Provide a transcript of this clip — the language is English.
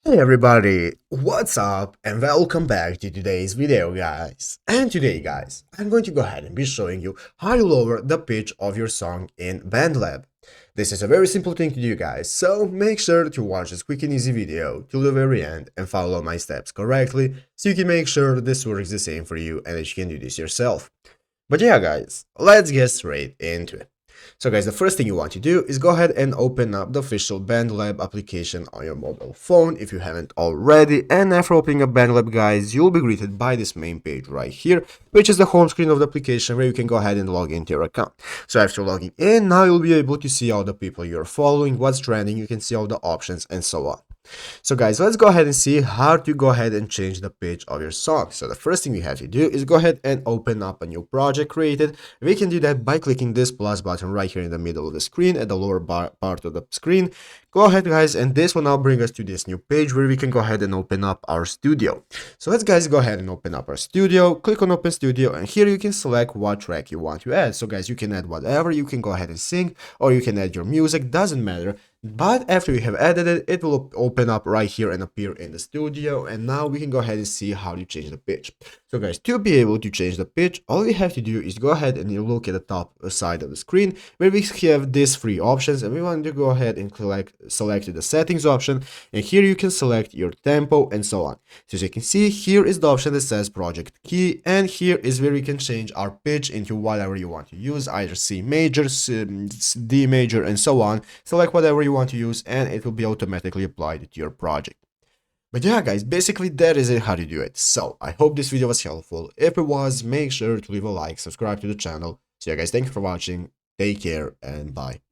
Hey everybody, what's up and welcome back to today's video guys. And today guys, I'm going to go ahead and be showing you how you lower the pitch of your song in Bandlab. This is a very simple thing to do guys, so make sure to watch this quick and easy video till the very end and follow my steps correctly so you can make sure this works the same for you and that you can do this yourself. But yeah guys, let's get straight into it. So guys, the first thing you want to do is go ahead and open up the official Bandlab application on your mobile phone if you haven't already, and after opening up Bandlab guys, you'll be greeted by this main page right here, which is the home screen of the application where you can go ahead and log into your account. So after logging in, now you'll be able to see all the people you're following, what's trending, you can see all the options and so on. So guys, let's go ahead and see how to go ahead and change the pitch of your song. So the first thing we have to do is go ahead and open up a new project created. We can do that by clicking this plus button right here in the middle of the screen at the lower part of the screen. Go ahead guys, and this will now bring us to this new page where we can go ahead and open up our studio. So let's guys go ahead and open up our studio, click on open studio, and here you can select what track you want to add. So guys, you can add whatever, you can go ahead and sing, or you can add your music, doesn't matter. But after you have added it, it will open up right here and appear in the studio, and now we can go ahead and see how to change the pitch. So guys, to be able to change the pitch, all you have to do is go ahead and you look at the top side of the screen where we have these three options, and we want to go ahead and select the settings option, and here you can select your tempo and so on. So as you can see, here is the option that says project key, and here is where we can change our pitch into whatever you want to use, either C major, D major, and so on. Select whatever you want to use and it will be automatically applied to your project. But yeah guys, basically that is it how to do it. So I hope this video was helpful. If it was, make sure to leave a like, subscribe to the channel. So yeah guys, thank you for watching, take care and bye.